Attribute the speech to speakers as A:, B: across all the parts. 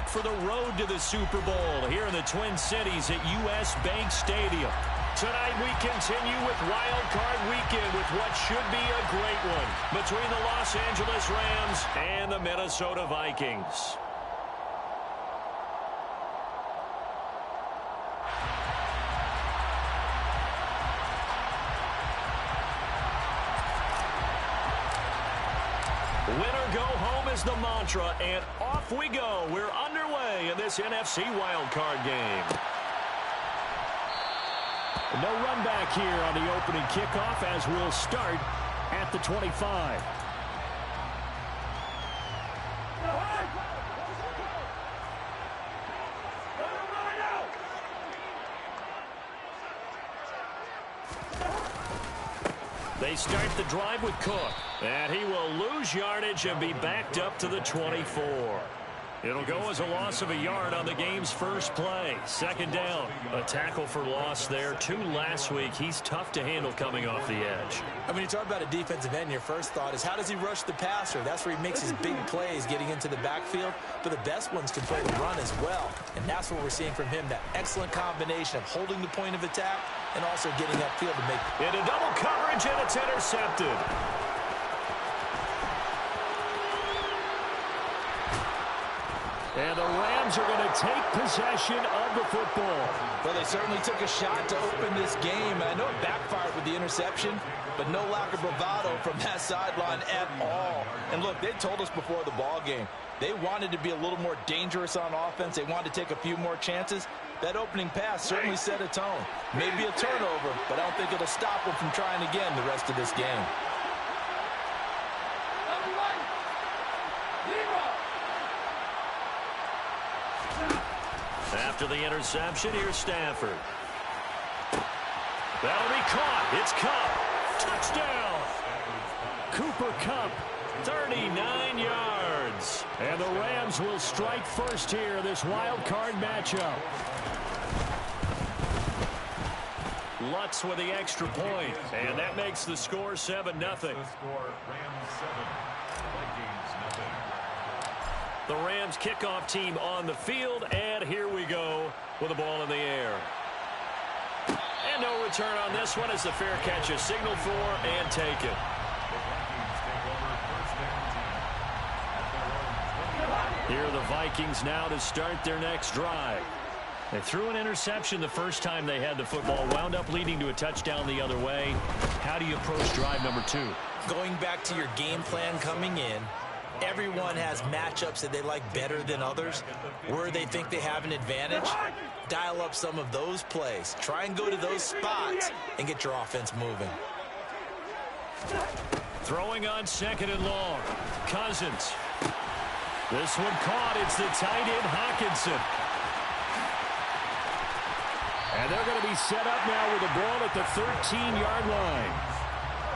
A: back for the road to the Super Bowl here in the Twin Cities at U.S. Bank Stadium. Tonight we continue with Wild Card Weekend with what should be a great one between the Los Angeles Rams and the Minnesota Vikings. Winner go home is the mantra, and off we go. We're underway in this NFC wildcard game. No run back here on the opening kickoff as we'll start at the 25. They start the drive with Cook, and he will lose yardage and be backed up to the 24. It'll go as a loss of a yard on the game's first play. Second down. A tackle for loss there. 2 last week. He's tough to handle coming off the edge.
B: And when you talk about a defensive end, your first thought is how does he rush the passer? That's where he makes his big plays getting into the backfield. But the best ones can play the run as well. And that's what we're seeing from him, that excellent combination of holding the point of attack and also getting upfield to make.
A: Into double coverage, and it's intercepted. And the Rams are going to take possession of the football.
B: Well, they certainly took a shot to open this game. And I know it backfired with the interception, but no lack of bravado from that sideline at all. And look, they told us before the ball game, they wanted to be a little more dangerous on offense. They wanted to take a few more chances. That opening pass certainly set a tone. Maybe a turnover, but I don't think it'll stop them from trying again the rest of this game.
A: After the interception, here's Stafford. That'll be caught. It's Kupp. Touchdown. Cooper Kupp, 39 yards. And the Rams will strike first here in this wild card matchup. Lutz with the extra point, and that makes the score 7-0. The Rams kickoff team on the field, and here we go with the ball in the air. And no return on this one as the fair catch is signaled for and taken. Here are the Vikings now to start their next drive. They threw an interception the first time they had the football, wound up leading to a touchdown the other way. How do you approach drive number 2?
B: Going back to your game plan coming in, everyone has matchups that they like better than others, where they think they have an advantage. Dial up some of those plays. Try and go to those spots and get your offense moving.
A: Throwing on 2nd and long. Cousins. This one caught. It's the tight end, Hawkinson. And they're going to be set up now with the ball at the 13-yard line.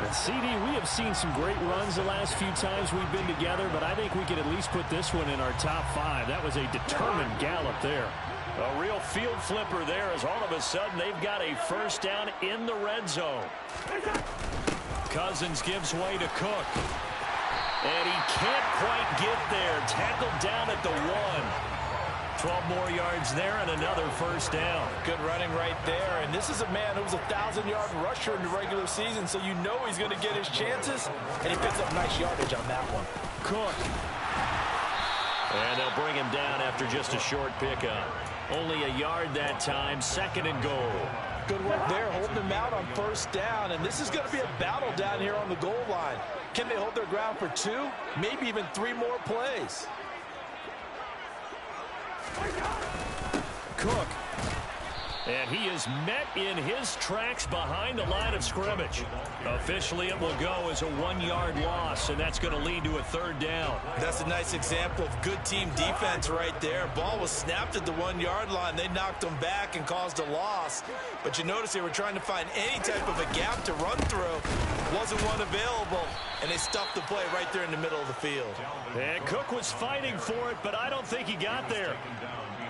A: And CD, we have seen some great runs the last few times we've been together, but I think we can at least put this one in our top 5. That was a determined gallop there. A real field flipper there as all of a sudden they've got a first down in the red zone. Cousins gives way to Cook. And he can't quite get there. Tackled down at the 1. 12 more yards there and another first down.
B: Good running right there. And this is a man who was a 1,000-yard rusher in the regular season, so you know he's going to get his chances. And he picks up nice yardage on that one.
A: Cook. And they'll bring him down after just a short pickup. Only a yard that time. 2nd and goal.
B: Good work there, holding them out on first down. And this is going to be a battle down here on the goal line. Can they hold their ground for 2, maybe even 3 more plays?
A: Cook. And he is met in his tracks behind the line of scrimmage. Officially, it will go as a 1-yard loss, and that's going to lead to a 3rd down.
B: That's a nice example of good team defense right there. Ball was snapped at the 1-yard line. They knocked them back and caused a loss. But you notice they were trying to find any type of a gap to run through. Wasn't one available, and they stuffed the play right there in the middle of the field.
A: And Cook was fighting for it, but I don't think he got there.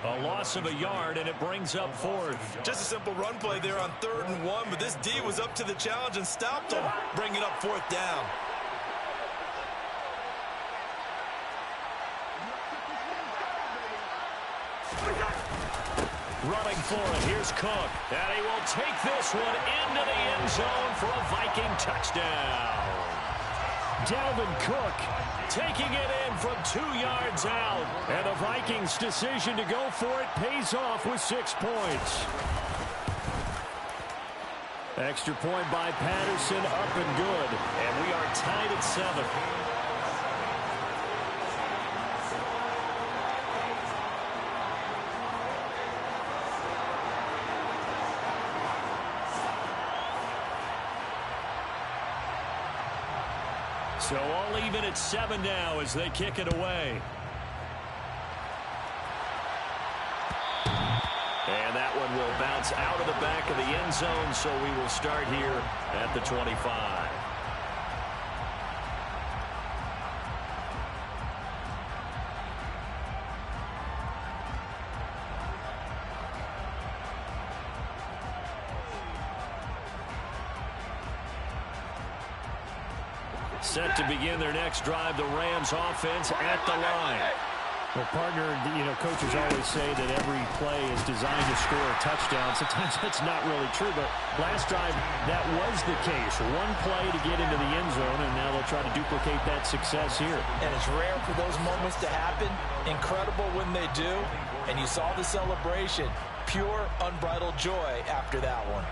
A: A loss of a yard, and it brings up 4th.
B: Just a simple run play there on 3rd and 1, but this D was up to the challenge and stopped him, bringing up 4th down.
A: Running for it, here's Cook. And he will take this one into the end zone for a Viking touchdown. Dalvin Cook taking it in from 2 yards out. And the Vikings' decision to go for it pays off with 6 points. Extra point by Patterson, up and good. And we are tied at 7. So all even at 7 now as they kick it away. And that one will bounce out of the back of the end zone, so we will start here at the 25. Set to begin their next drive, the Rams offense at the line.
C: Well, partner, coaches always say that every play is designed to score a touchdown. Sometimes that's not really true, but last drive, that was the case. One play to get into the end zone, and now they'll try to duplicate that success here.
B: And it's rare for those moments to happen. Incredible when they do. And you saw the celebration. Pure, unbridled joy after that one.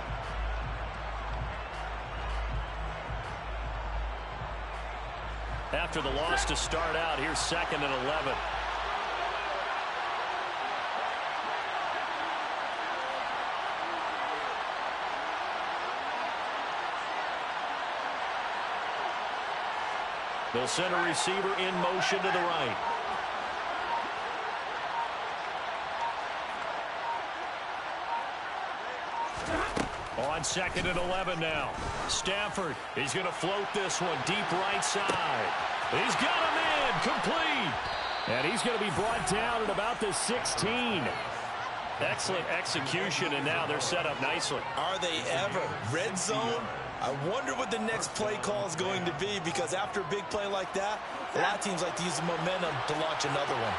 A: After the loss to start out, here's 2nd and 11. They'll send a receiver in motion to the right. On 2nd and 11 now. Stafford, he's going to float this one deep right side. He's got him in, complete. And he's going to be brought down at about the 16. Excellent execution, and now they're set up nicely.
B: Are they ever? Red zone? I wonder what the next play call is going to be, because after a big play like that, a lot of teams like to use the momentum to launch another one.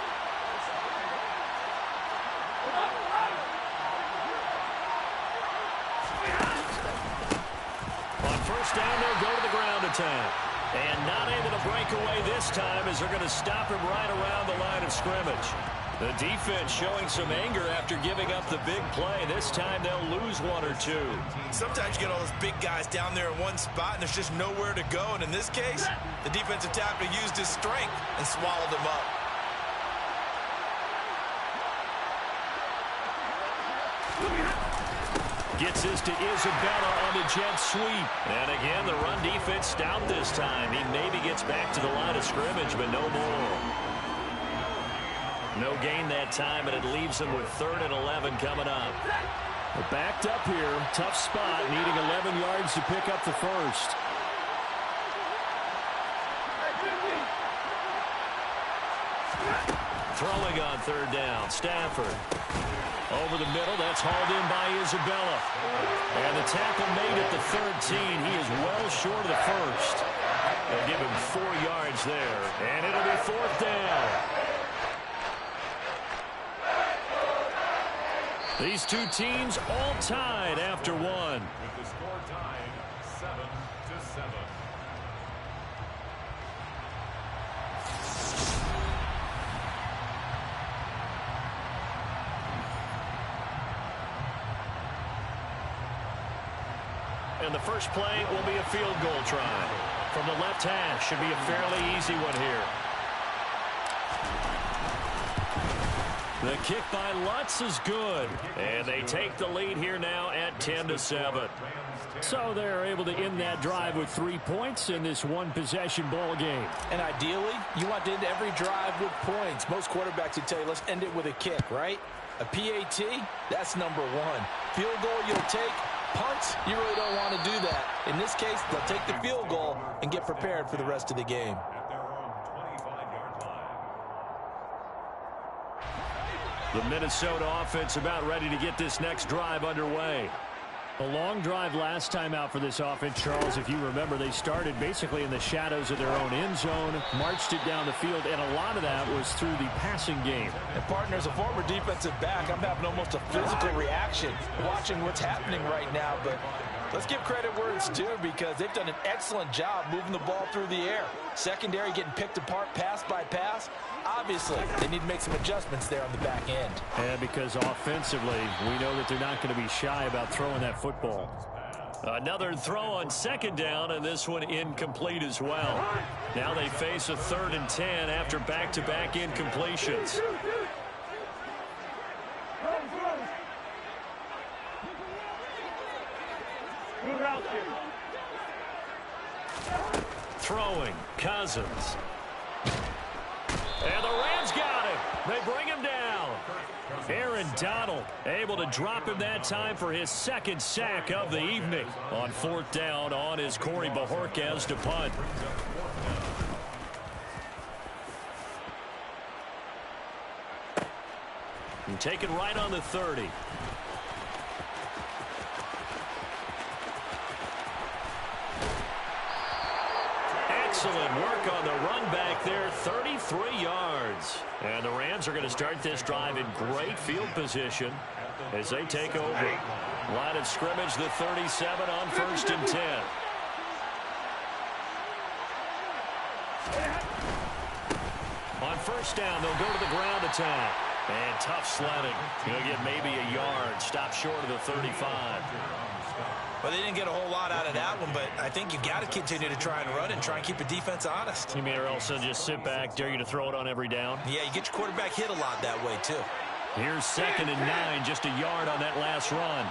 A: On first down, they'll go to the ground attack. And not able to break away this time as they're going to stop him right around the line of scrimmage. The defense showing some anger after giving up the big play. This time they'll lose 1 or 2.
B: Sometimes you get all those big guys down there in one spot and there's just nowhere to go. And in this case, the defensive tackle used his strength and swallowed him up.
A: Gets this to Isabella on the jet sweep. And again, the run defense stout this time. He maybe gets back to the line of scrimmage, but no more. No gain that time, and it leaves them with 3rd and 11 coming up.
C: They're backed up here. Tough spot, needing 11 yards to pick up the first.
A: Throwing on 3rd down, Stafford. Over the middle, that's hauled in by Isabella. And the tackle made at the 13. He is well short of the first. They'll give him 4 yards there, and it'll be 4th down. These two teams all tied after 1.
D: With the score tied 7-7.
A: And the first play will be a field goal try. From the left hash, should be a fairly easy one here. The kick by Lutz is good. And they take the lead here now at 10-7.
C: So they're able to end that drive with 3 points in this one-possession ball game.
B: And ideally, you want to end every drive with points. Most quarterbacks would tell you, let's end it with a kick, right? A PAT, that's number 1. Field goal you'll take. Punts, you really don't want to do that. In this case, they'll take the field goal and get prepared for the rest of the game.
D: At their own 25-yard line.
A: The Minnesota offense about ready to get this next drive underway.
C: A long drive last time out for this offense, Charles. If you remember, they started basically in the shadows of their own end zone, marched it down the field, and a lot of that was through the passing game.
B: And partner, as a former defensive back, I'm having almost a physical reaction watching what's happening right now. But let's give credit where it's due, because they've done an excellent job moving the ball through the air. Secondary getting picked apart pass by pass. Obviously, they need to make some adjustments there on the back end.
C: And because offensively, we know that they're not going to be shy about throwing that football.
A: Another throw on second down, and this one incomplete as well. Now they face a 3rd and 10 after back-to-back incompletions. Throwing, Cousins. And the Rams got him. They bring him down. Aaron Donald able to drop him that time for his 2nd sack of the evening. On 4th down on is Corey Bajorquez to punt. And take it right on the 30. Excellent work on the run back there, 33 yards. And the Rams are going to start this drive in great field position as they take over. Line of scrimmage, the 37 on 1st and 10. On 1st down, they'll go to the ground attack. And tough sledding. He'll get maybe a yard. Stop short of the 35.
B: Well, they didn't get a whole lot out of that one, but I think you got to continue to try and run and try and keep the defense honest.
A: You mean or else they'll just sit back, dare you to throw it on every down?
B: Yeah, you get your quarterback hit a lot that way, too.
A: Here's 2nd and 9, just a yard on that last run.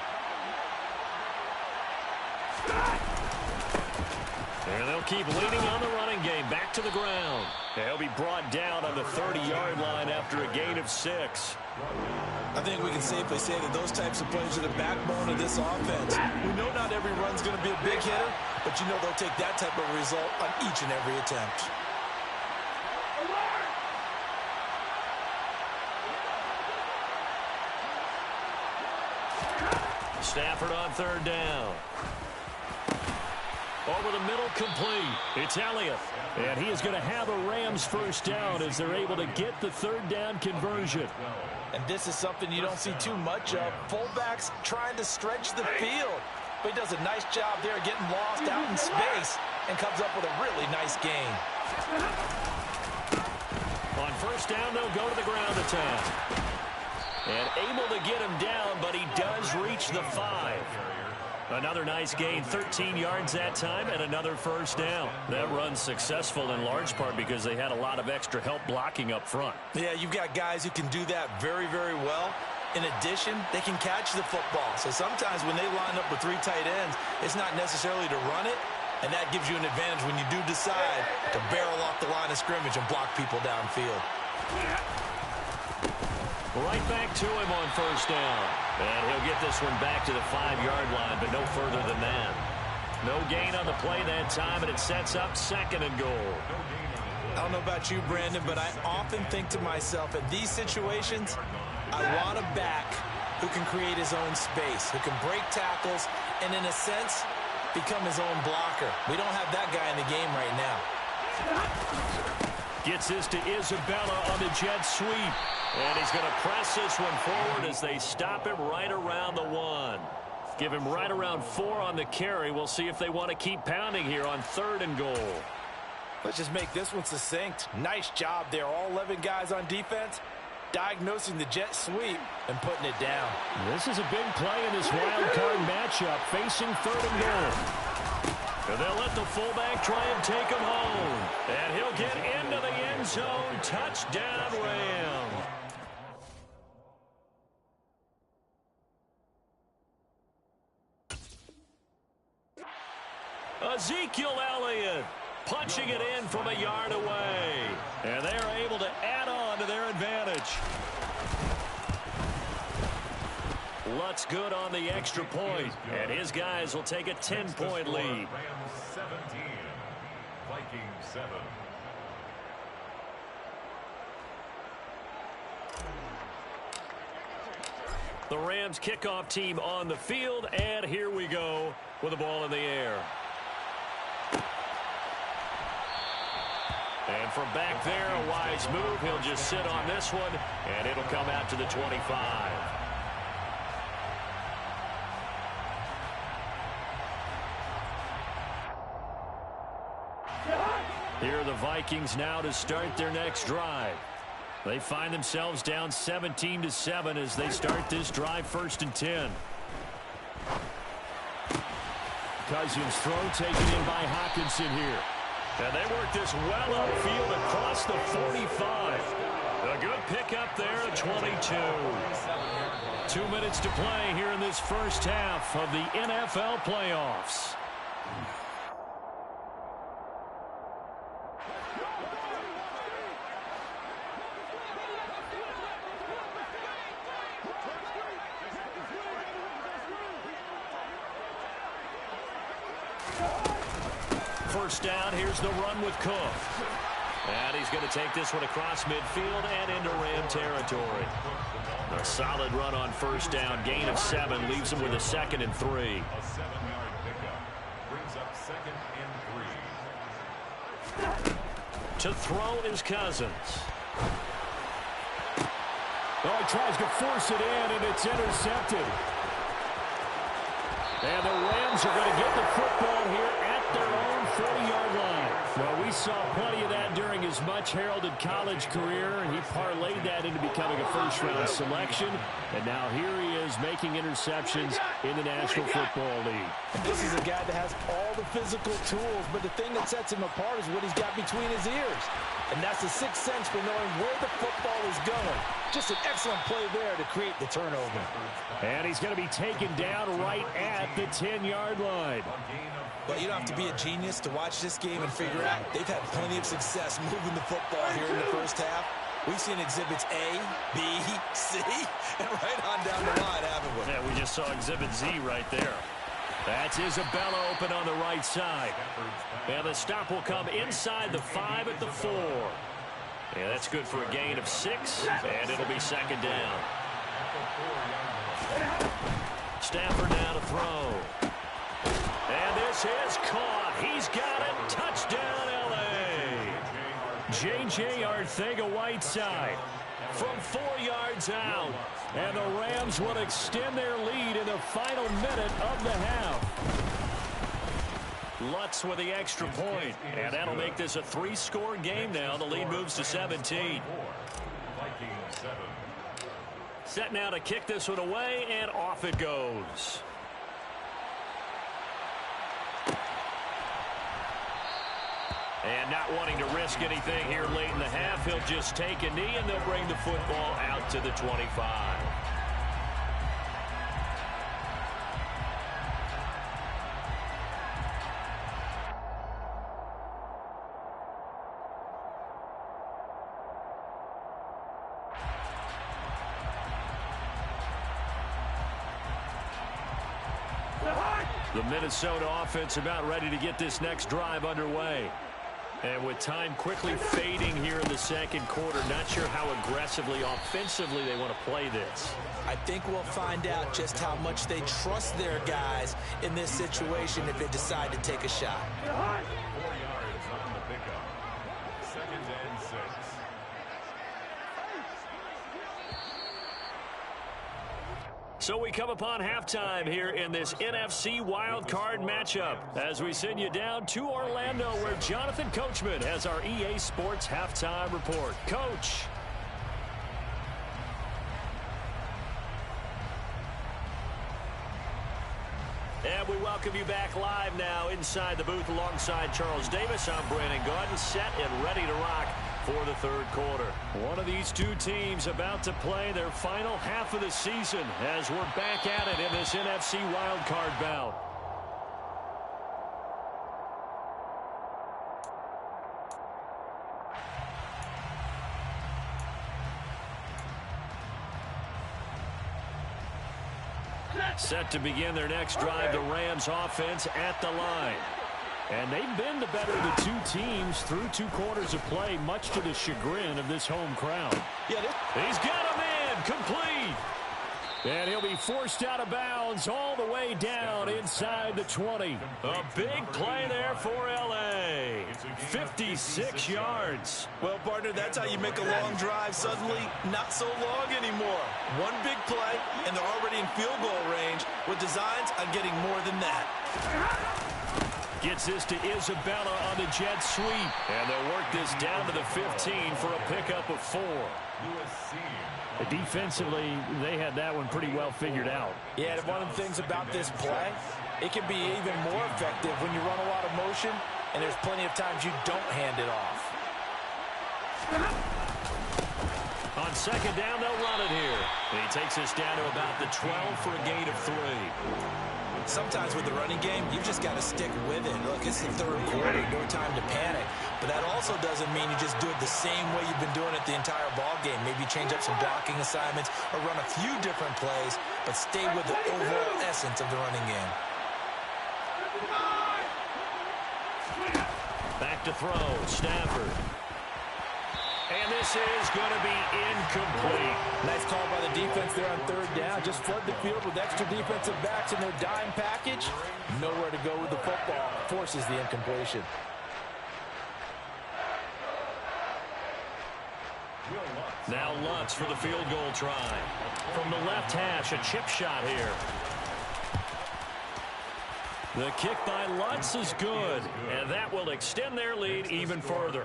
A: And they'll keep leaning on the running game. Back to the ground. They'll be brought down on the 30-yard line after a gain of 6.
B: I think we can safely say that those types of plays are the backbone of this offense. We know not every run's going to be a big hitter, but you know they'll take that type of result on each and every attempt.
A: Stafford on 3rd down. Over the middle, complete. It's Elliott. And he is going to have a Rams 1st down as they're able to get the 3rd down conversion.
B: And this is something you don't see too much of. Fullbacks trying to stretch the field. But he does a nice job there getting lost out in space and comes up with a really nice gain.
A: On 1st down, they'll go to the ground attack. And able to get him down, but he does reach the 5. Another nice gain, 13 yards that time, and another 1st down. That run's successful in large part because they had a lot of extra help blocking up front.
B: Yeah, you've got guys who can do that very, very well. In addition, they can catch the football. So sometimes when they line up with 3 tight ends, it's not necessarily to run it, and that gives you an advantage when you do decide to barrel off the line of scrimmage and block people downfield.
A: Right back to him on 1st down. And he'll get this one back to the 5-yard line, but no further than that. No gain on the play that time, and it sets up 2nd and goal.
B: I don't know about you, Brandon, but I often think to myself, in these situations, I want a back who can create his own space, who can break tackles, and in a sense, become his own blocker. We don't have that guy in the game right now.
A: Gets this to Isabella on the jet sweep. And he's going to press this one forward as they stop him right around the 1. Give him right around 4 on the carry. We'll see if they want to keep pounding here on 3rd and goal.
B: Let's just make this one succinct. Nice job there. All 11 guys on defense diagnosing the jet sweep and putting it down.
C: This is a big play in this wild card matchup, facing 3rd and goal.
A: And they'll let the fullback try and take him home. And he'll get into the end zone. Touchdown, Rams. Ezekiel Elliott punching it in from a yard away. And they are able to add on to their advantage. Lutz good on the extra point, and his guys will take a 10-point lead.
D: 17, Vikings 7.
A: The Rams kickoff team on the field, and here we go with the ball in the air. And from back there, a wise move. He'll just sit on this one, and it'll come out to the 25. Here are the Vikings now to start their next drive. They find themselves down 17-7 as they start this drive, 1st and 10. Cousins' throw taken in by Hawkinson here. And they work this well upfield across the 45. A good pickup there at 22. 2 minutes to play here in this first half of the NFL playoffs. First down, here's the run with Cook. And he's going to take this one across midfield and into Ram territory. A solid run on first down, gain of 7, leaves him with a 2nd and 3.
D: A 7-yard pickup brings up 2nd and 3.
A: To throw is Cousins.
C: Oh, he tries to force it in, and it's intercepted. And the Rams are going to get the football here at their own 40-yard line. Well, we saw plenty of that during his much-heralded college career, and he parlayed that into becoming a first-round selection. And now here he is making interceptions in the National Football League.
B: This is a guy that has all the physical tools, but the thing that sets him apart is what he's got between his ears. And that's the sixth sense for knowing where the football is going. Just an excellent play there to create the turnover.
C: And he's going to be taken down right at the 10-yard line.
B: But you don't have to be a genius to watch this game and figure out they've had plenty of success moving the football here in the first half. We've seen exhibits A, B, C, and right on down the line, haven't we?
A: Yeah, we just saw exhibit Z right there. That's Isabella open on the right side. And the stop will come inside the 5 at the 4. Yeah, that's good for a gain of 6, and it'll be 2nd down. Stafford now to throw. And this is caught. He's got it. Touchdown, L.A. J.J. Arcega-Whiteside from 4 yards out. And the Rams will extend their lead in the final minute of the half. Lutz with the extra point. And that'll make this a 3-score game now. The lead moves to 17. Set now to kick this one away, and off it goes. And not wanting to risk anything here late in the half, he'll just take a knee, and they'll bring the football out to the 25. The Minnesota offense about ready to get this next drive underway. And with time quickly fading here in the second quarter, not sure how aggressively, offensively they want to play this.
B: I think we'll find out just how much they trust their guys in this situation if they decide to take a shot.
D: 4 yards on the pickup. 2nd and 6.
A: So we come upon halftime here in this NFC wildcard matchup as we send you down to Orlando where Jonathan Coachman has our EA Sports halftime report. Coach. And we welcome you back live now inside the booth alongside Charles Davis. I'm Brandon Gaudin, set and ready to rock for the third quarter. One of these two teams about to play their final half of the season as we're back at it in this NFC wildcard bout. Set to begin their next drive, the Rams offense at the line. And they've been the better of the two teams through 2 quarters of play, much to the chagrin of this home crowd.
B: Yeah,
A: he's got a man complete. And he'll be forced out of bounds all the way down inside the 20. A big play there for L.A. 56 yards.
B: Well, partner, that's how you make a long drive suddenly not so long anymore. One big play, and they're already in field goal range with designs on getting more than that.
A: Gets this to Isabella on the jet sweep. And they'll work this down to the 15 for a pickup of 4. Defensively, they had that one pretty well figured out.
B: Yeah, and one of the things about this play, it can be even more effective when you run a lot of motion, and there's plenty of times you don't hand it off.
A: On second down, they'll run it here. And he takes us down to about the 12 for a gain of 3.
B: Sometimes with the running game, you've just got to stick with it. Look, it's the third quarter, no time to panic. But that also doesn't mean you just do it the same way you've been doing it the entire ball game. Maybe change up some blocking assignments or run a few different plays, but stay with the overall essence of the running game.
A: Back to throw, Stafford. And this is going to be incomplete.
B: Nice call by the defense there on third down. Just flood the field with extra defensive backs in their dime package. Nowhere to go with the football. Forces the incompletion.
A: Now Lutz for the field goal try. From the left hash, a chip shot here. The kick by Lutz is good, and that will extend their lead even further.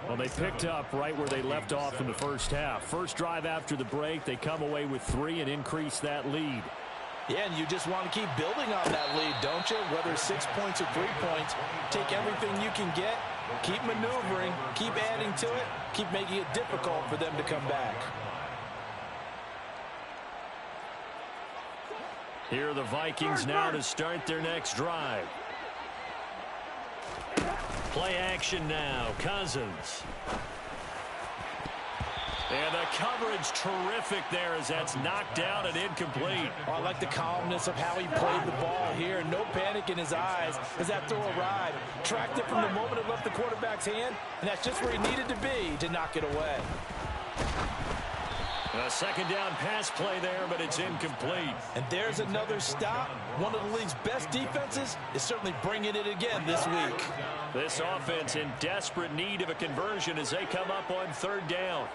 A: Well, they picked up right where they left off in the first half. First drive after the break, they come away with 3 and increase that lead.
B: Yeah, and you just want to keep building on that lead, don't you? Whether it's 6 points or 3 points, take everything you can get, keep maneuvering, keep adding to it, keep making it difficult for them to come back.
A: Here are the Vikings now to start their next drive. Play action now, Cousins. And the coverage terrific there as that's knocked out and incomplete.
B: Oh, I like the calmness of how he played the ball here. No panic in his eyes as that throw arrived. Tracked it from the moment it left the quarterback's hand, and that's just where he needed to be to knock it away.
A: A second down pass play there, but it's incomplete.
B: And there's another stop. One of the league's best defenses is certainly bringing it again this week.
A: This offense in desperate need of a conversion as they come up on third down.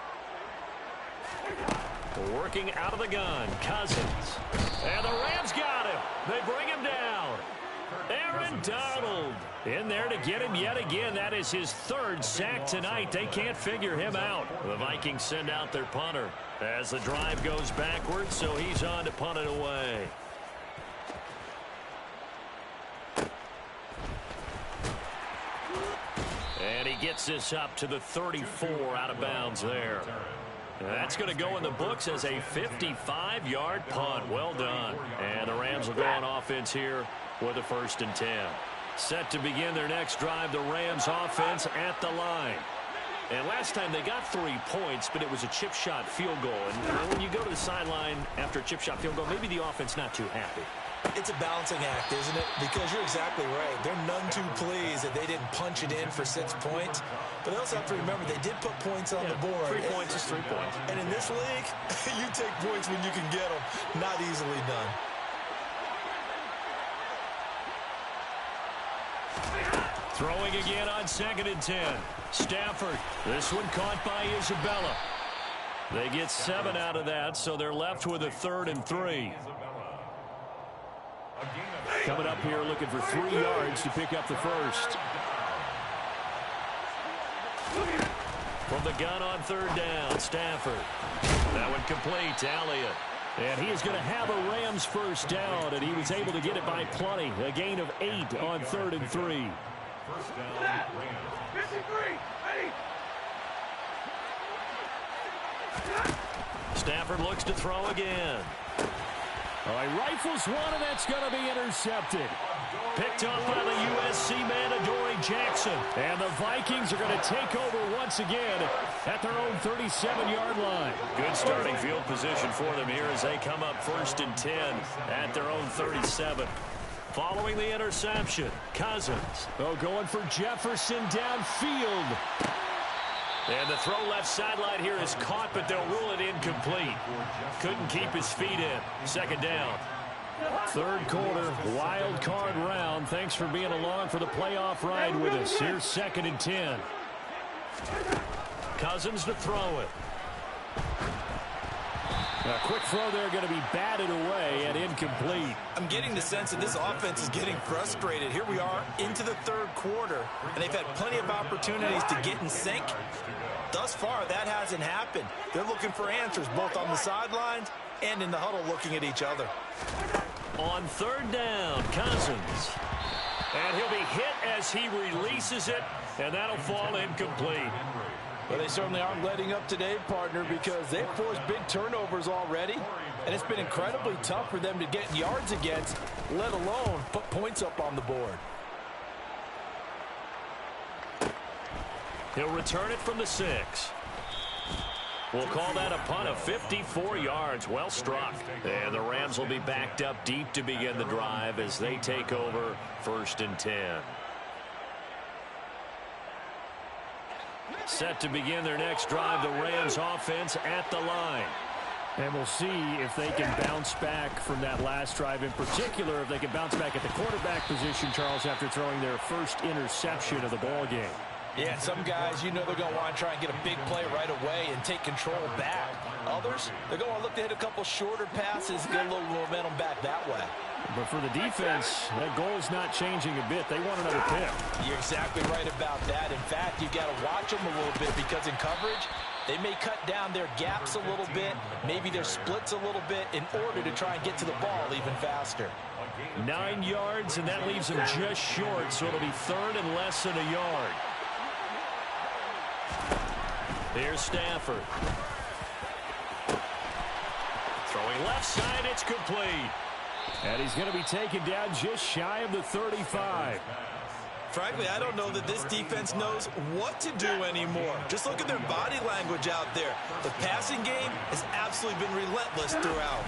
A: Working out of the gun, Cousins. And the Rams got him. They bring him down. Aaron Donald in there to get him yet again. That is his 3rd sack tonight. They can't figure him out. The Vikings send out their punter as the drive goes backwards, so he's on to punt it away. And he gets this up to the 34 out of bounds there. That's going to go in the books as a 55-yard punt. Well done. And the Rams will go on offense here with a 1st and 10. Set to begin their next drive, the Rams offense at the line. And last time they got 3 points, but it was a chip shot field goal. And when you go to the sideline after a chip shot field goal, maybe the offense not too happy.
B: It's a balancing act, isn't it? Because you're exactly right. They're none too pleased that they didn't punch it in for 6 points. But they also have to remember they did put points on the board.
A: 3 points is 3 points.
B: And in this league, you take points when you can get them. Not easily done.
A: Throwing again on 2nd and 10. Stafford. This one caught by Isabella. They get 7 out of that, so they're left with a 3rd and 3. Coming up here looking for 3 yards to pick up the first. From the gun on 3rd down, Stafford. That one complete to Elliott. And he is going to have a Rams first down, and he was able to get it by plenty. A gain of 8 on 3rd and 3.
D: First down, Rams. 53, ready.
A: Stafford looks to throw again. All right, rifles one, and that's going to be intercepted. Picked up by the USC man, Adoree Jackson. And the Vikings are going to take over once again at their own 37-yard line. Good starting field position for them here as they come up 1st and 10 at their own 37. Following the interception, Cousins. Oh, going for Jefferson downfield. And the throw left sideline here is caught, but they'll rule it incomplete. Couldn't keep his feet in. Second down. Third quarter, wild card round. Thanks for being along for the playoff ride with us. Here's 2nd and 10. Cousins to throw it. A quick throw there, going to be batted away and incomplete.
B: I'm getting the sense that this offense is getting frustrated. Here we are into the third quarter, and they've had plenty of opportunities to get in sync. Thus far, that hasn't happened. They're looking for answers both on the sidelines and in the huddle looking at each other.
A: On third down, Cousins. And he'll be hit as he releases it, and that'll fall incomplete.
B: Well, they certainly aren't letting up today, partner, because they've forced big turnovers already, and it's been incredibly tough for them to get yards against, let alone put points up on the board.
A: He'll return it from the 6. We'll call that a punt of 54 yards. Well struck. And the Rams will be backed up deep to begin the drive as they take over 1st and 10. Set to begin their next drive, the Rams offense at the line.
C: And we'll see if they can bounce back from that last drive, in particular, if they can bounce back at the quarterback position, Charles, after throwing their first interception of the ball game.
B: Yeah, some guys, you know they're going to want to try and get a big play right away and take control back. Others, they're going to look to hit a couple shorter passes, get a little momentum back that way.
C: But for the defense, that goal is not changing a bit. They want another pick.
B: You're exactly right about that. In fact, you've got to watch them a little bit because in coverage, they may cut down their gaps a little bit, maybe their splits a little bit in order to try and get to the ball even faster.
A: 9 yards, and that leaves them just short, so it'll be third and less than a yard. Here's Stafford. Throwing left side, it's complete.
C: And he's going to be taken down just shy of the 35.
B: Frankly, I don't know that this defense knows what to do anymore. Just look at their body language out there. The passing game has absolutely been relentless throughout.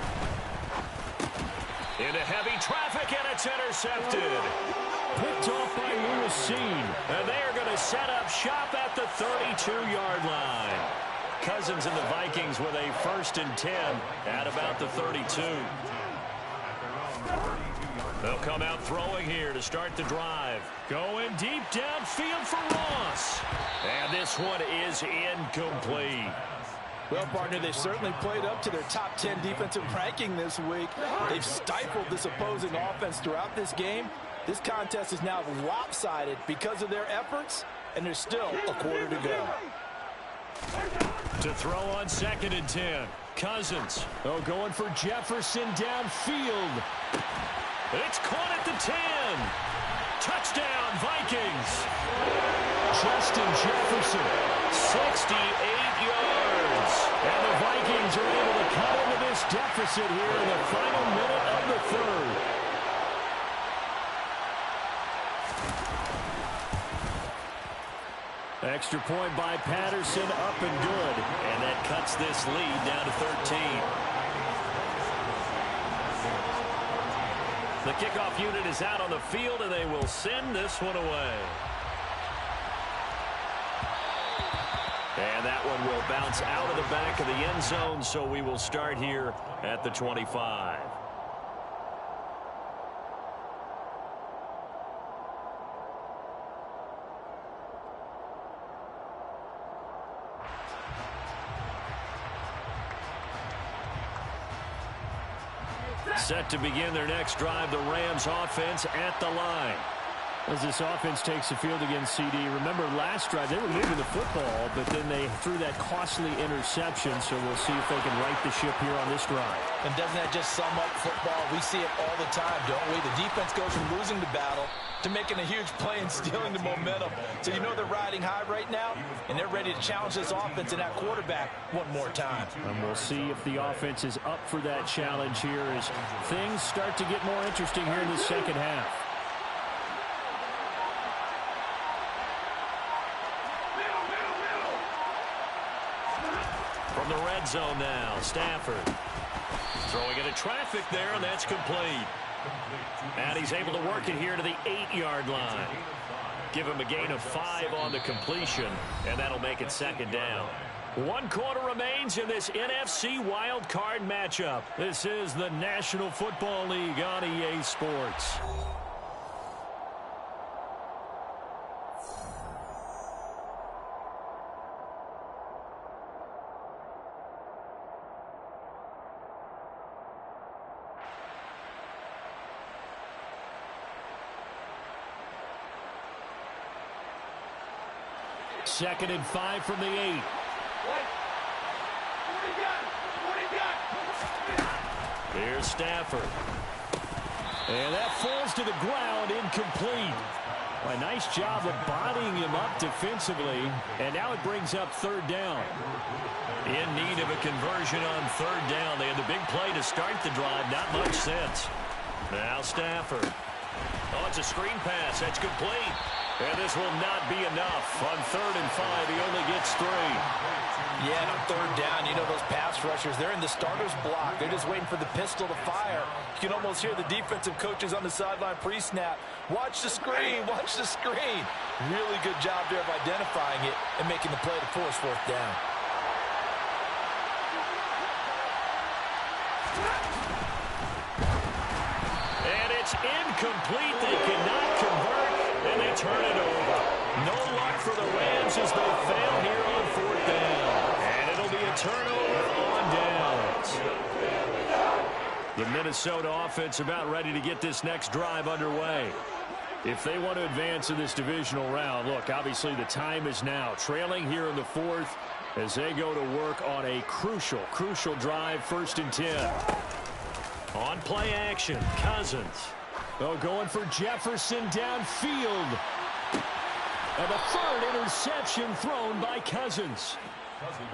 A: Into heavy traffic, and it's intercepted.
C: Picked off by Lewis.
A: And they are going to set up shop at the 32-yard line. Cousins and the Vikings with a 1st and 10 at about the 32. They'll come out throwing here to start the drive. Going deep downfield for Ross. And this one is incomplete.
B: Well, partner, they certainly played up to their top 10 defensive ranking this week. They've stifled this opposing offense throughout this game. This contest is now lopsided because of their efforts, and there's still a quarter to go.
A: To throw on 2nd and 10. Cousins.
C: Oh, going for Jefferson downfield.
A: It's caught at the 10. Touchdown, Vikings.
C: Justin Jefferson.
A: 68 yards.
C: And the Vikings are able to cut into this deficit here in the final minute of the third. Extra point by Patterson, up and good.
A: And that cuts this lead down to 13. The kickoff unit is out on the field, and they will send this one away. And that one will bounce out of the back of the end zone, so we will start here at the 25. Set to begin their next drive, the Rams offense at the line.
C: As this offense takes the field against CD, remember last drive they were moving the football, but then they threw that costly interception, so we'll see if they can right the ship here on this drive.
B: And doesn't that just sum up football? We see it all the time, don't we? The defense goes from losing the battle to making a huge play and stealing the momentum. So you know they're riding high right now, and they're ready to challenge this offense and that quarterback one more time.
C: And we'll see if the offense is up for that challenge here as things start to get more interesting here in the second half.
A: From the red zone now, Stafford. Throwing into traffic there, and that's complete. And he's able to work it here to the 8-yard line.
C: Give him a gain of 5 on the completion, and that'll make it second down. 1 quarter remains in this NFC Wild Card matchup. This is the National Football League on EA Sports. Second and 5 from the 8. Here's Stafford. And that falls to the ground, incomplete. A nice job of bodying him up defensively. And now it brings up third down. In need of a conversion on third down. They had the big play to start the drive. Not much sense. Now Stafford. Oh, it's a screen pass. That's complete. And this will not be enough. On third and 5, he only gets 3.
B: Yeah, and on third down, you know those pass rushers, they're in the starter's block. They're just waiting for the pistol to fire. You can almost hear the defensive coaches on the sideline pre-snap. Watch the screen, watch the screen. Really good job there of identifying it and making the play to force fourth down.
C: And it's incomplete. They cannot convert, and they turn it over. No luck for the Rams as they fail here on fourth down. And it'll be a turnover on downs. The Minnesota offense about ready to get this next drive underway. If they want to advance in this divisional round, look, obviously the time is now. Trailing here in the fourth as they go to work on a crucial drive, 1st and 10. On play action, Cousins. Oh, going for Jefferson downfield. And the 3rd interception thrown by Cousins.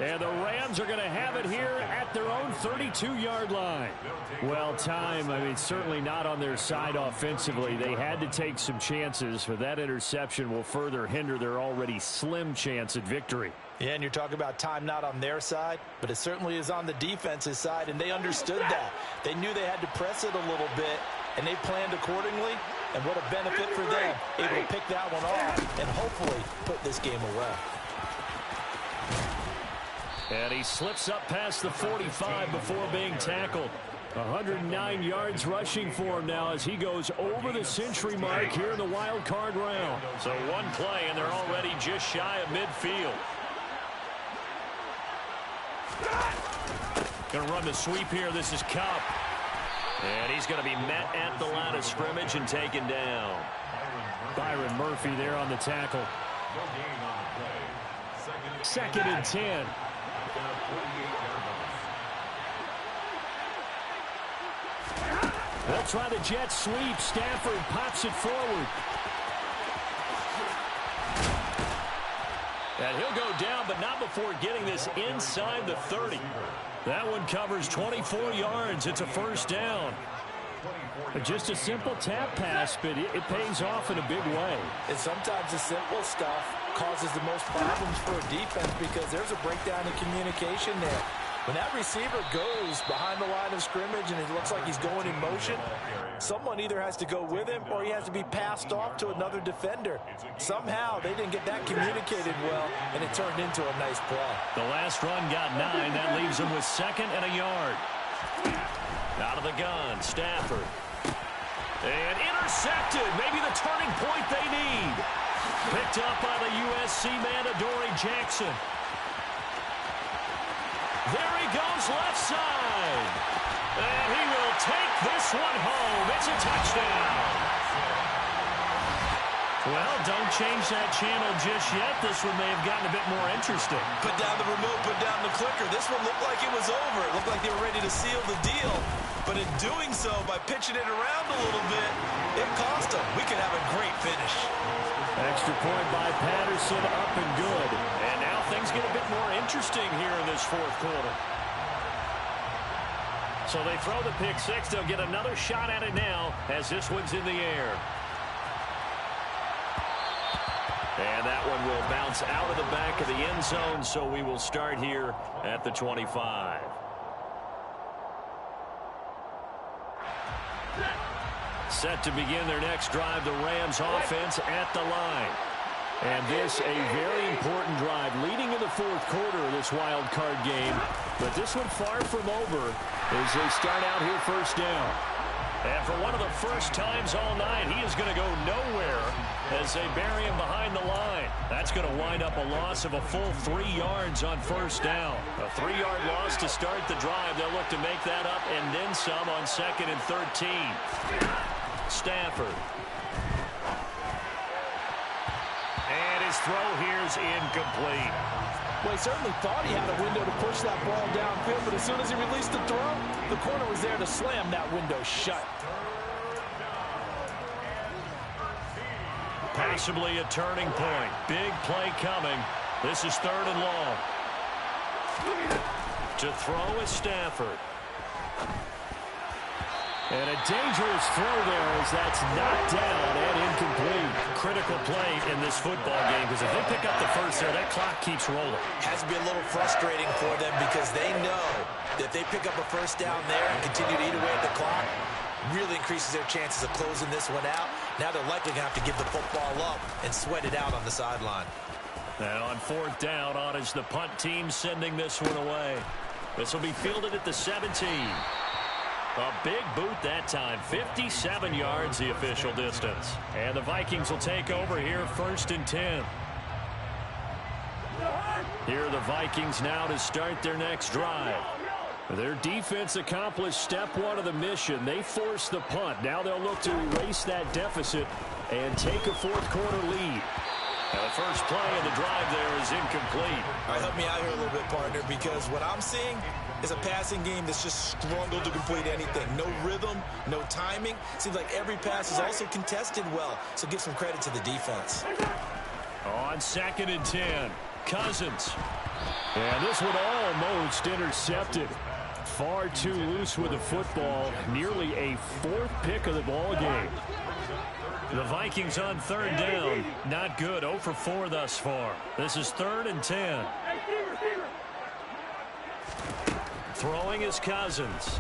C: And the Rams are going to have it here at their own 32-yard line. Well, time, I mean, certainly not on their side offensively. They had to take some chances, but that interception will further hinder their already slim chance at victory.
B: Yeah, and you're talking about time not on their side, but it certainly is on the defense's side, and they understood that. They knew they had to press it a little bit, and they planned accordingly, and what a benefit for them, able to pick that one off and hopefully put this game away.
C: And he slips up past the 45 before being tackled. 109 yards rushing for him now as he goes over the century mark here in the wild card round. So one play, and they're already just shy of midfield. Going to run the sweep here. This is Kupp. And he's going to be met at the line of scrimmage and taken down. Byron Murphy there on the tackle. 2nd and 10. They'll try the jet sweep. Stafford pops it forward. And he'll go down, but not before getting this inside the 30. That one covers 24 yards. It's a 1st down. Just a simple tap pass, but it pays off in a big way.
B: And sometimes the simple stuff causes the most problems for a defense because there's a breakdown in communication there. When that receiver goes behind the line of scrimmage and it looks like he's going in motion, someone either has to go with him or he has to be passed off to another defender. Somehow they didn't get that communicated well, and it turned into a nice play.
C: The last run got 9. That leaves him with 2nd and a yard. Out of the gun, Stafford. And intercepted. Maybe the turning point they need. Picked up by the USC man, Adoree Jackson. There he goes, left side. And he will take this one home. It's a touchdown. Well, don't change that channel just yet. This one may have gotten a bit more interesting.
B: Put down the remote, put down the clicker. This one looked like it was over. It looked like they were ready to seal the deal. But in doing so, by pitching it around a little bit, it cost them. We could have a great finish.
C: Extra point by Patterson, up and good. And now things get a bit more interesting here in this 4th quarter. So they throw the pick 6. They'll get another shot at it now as this one's in the air. And that one will bounce out of the back of the end zone, so we will start here at the 25. Set to begin their next drive, the Rams offense at the line.
A: And this a very important drive leading in the fourth quarter of this wild card game. But this one far from over as they start out here first down. And for one of the first times all night, he is going to go nowhere as they bury him behind the line. That's going to wind up a loss of a full 3 yards on first down. A 3-yard loss to start the drive. They'll look to make that up and then some on 2nd and 13. Stafford. And his throw here is incomplete.
B: Well, he certainly thought he had a window to push that ball downfield, but as soon as he released the throw, the corner was there to slam that window shut.
A: Possibly a turning point. Big play coming. This is 3rd and long. To throw is Stafford. And a dangerous throw there as that's knocked down and incomplete. Critical play in this football game because if they pick up the first there, that clock keeps rolling.
B: Has to be a little frustrating for them because they know that if they pick up a first down there and continue to eat away at the clock, really increases their chances of closing this one out. Now they're likely going to have to give the football up and sweat it out on the sideline.
A: Now on 4th down, on is the punt team sending this one away. This will be fielded at the 17. A big boot that time. 57 yards the official distance. And the Vikings will take over here 1st and 10. Here are the Vikings now to start their next drive. Their defense accomplished step 1 of the mission. They forced the punt. Now they'll look to erase that deficit and take a 4th quarter lead. Now the first play of the drive there is incomplete.
B: All right, help me out here a little bit, partner, because what I'm seeing is a passing game that's just struggled to complete anything. No rhythm, no timing. Seems like every pass is also contested well, so give some credit to the defense.
A: On 2nd and 10, Cousins. And this one almost intercepted. Far too loose with the football. Nearly a 4th pick of the ball game. The Vikings on 3rd down. Not good. 0 for 4 thus far. This is 3rd and 10. Throwing is Cousins.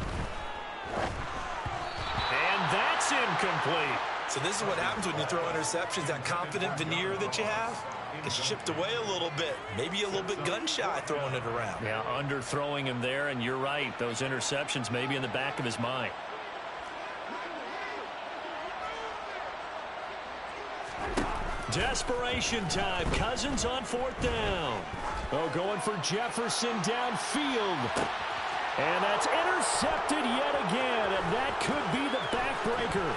A: And that's incomplete.
B: So this is what happens when you throw interceptions. That confident veneer that you have gets chipped away a little bit. Maybe a little bit gun-shy throwing it around.
A: Yeah, underthrowing him there, and you're right. Those interceptions may be in the back of his mind. Desperation time. Cousins on 4th down. Oh, going for Jefferson downfield. And that's intercepted yet again, and that could be the backbreaker.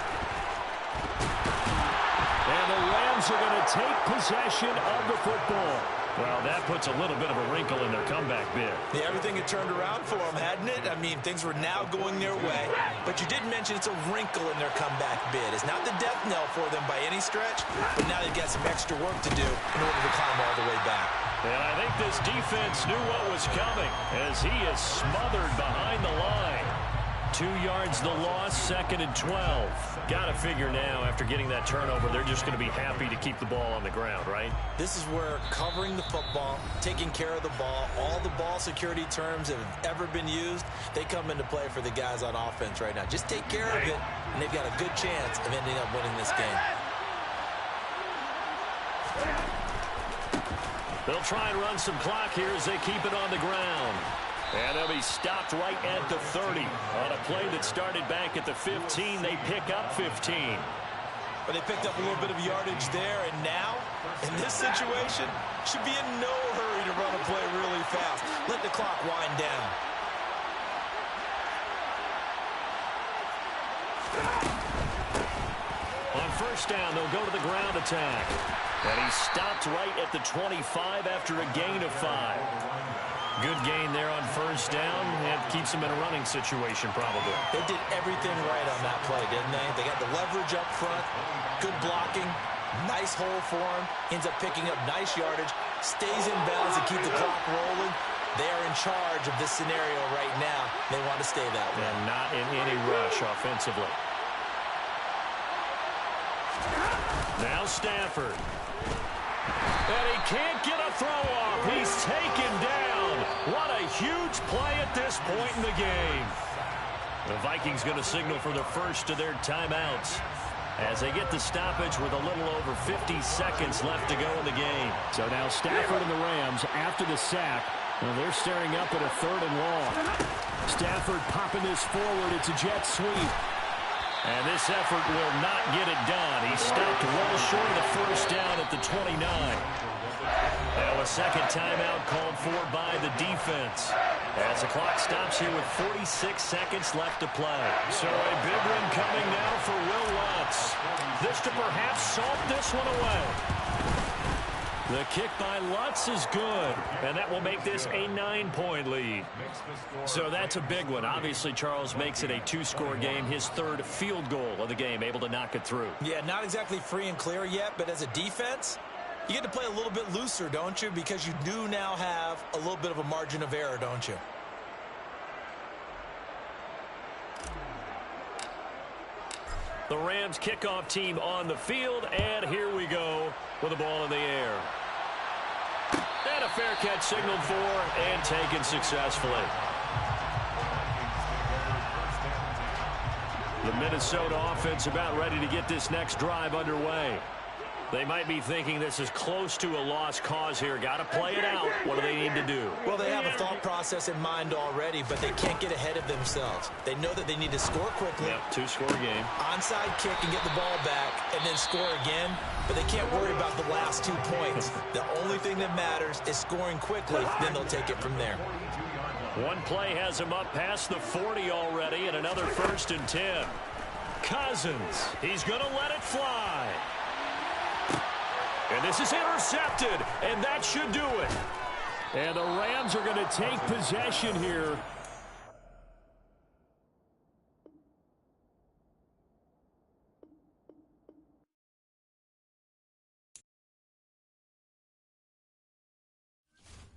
A: And the Rams are going to take possession of the football. Well, that puts a little bit of a wrinkle in their comeback bid.
B: Yeah, everything had turned around for them, hadn't it? I mean, things were now going their way. But you did mention it's a wrinkle in their comeback bid. It's not the death knell for them by any stretch, but now they've got some extra work to do in order to climb all the way back.
A: And I think this defense knew what was coming as he is smothered behind the line. 2 yards the loss, 2nd and 12. Got to figure now after getting that turnover, they're just going to be happy to keep the ball on the ground, right?
B: This is where covering the football, taking care of the ball, all the ball security terms that have ever been used, they come into play for the guys on offense right now. Just take care of it, and they've got a good chance of ending up winning this game.
A: They'll try and run some clock here as they keep it on the ground. And they'll be stopped right at the 30. On a play that started back at the 15, they pick up 15.
B: But they picked up a little bit of yardage there, and now, in this situation, should be in no hurry to run a play really fast. Let the clock wind down.
A: On 1st down, they'll go to the ground attack. And he's stopped right at the 25 after a gain of 5. Good gain there on 1st down. That keeps him in a running situation, probably.
B: They did everything right on that play, didn't they? They got the leverage up front, good blocking, nice hole for him, ends up picking up nice yardage, stays in bounds to keep the clock rolling. They are in charge of this scenario right now. They want to stay that way.
A: And not in any rush offensively. Now Stafford. And he can't get a throw off. He's taken down. What a huge play at this point in the game. The Vikings going to signal for the first of their timeouts. as they get the stoppage with a little over 50 seconds left to go in the game.
C: So now Stafford and the Rams after the sack. Well, they're staring up at a 3rd and long. Stafford popping this forward. It's a jet sweep.
A: And this effort will not get it done. He stopped well short of the first down at the 29. Now a second timeout called for by the defense, as the clock stops here with 46 seconds left to play. So a big one coming now for Will Lutz. This to perhaps salt this one away. The kick by Lutz is good, and that will make this a 9-point lead. So that's a big one. Obviously, Charles makes it a 2-score game, his 3rd field goal of the game, able to knock it through.
B: Yeah, not exactly free and clear yet, but as a defense, you get to play a little bit looser, don't you? Because you do now have a little bit of a margin of error, don't you?
A: The Rams kickoff team on the field, and here we go with the ball in the air. And a fair catch signaled for and taken successfully. The Minnesota offense about ready to get this next drive underway. They might be thinking this is close to a lost cause here. Got to play it out. What do they need to do?
B: Well, they have a thought process in mind already, but they can't get ahead of themselves. They know that they need to score quickly.
A: Yep, 2-score game.
B: Onside kick and get the ball back and then score again, but they can't worry about the last 2 points. The only thing that matters is scoring quickly, then they'll take it from there.
A: One play has him up past the 40 already, and another 1st and 10. Cousins, he's going to let it fly. And this is intercepted, and that should do it.
C: And the Rams are going to take possession here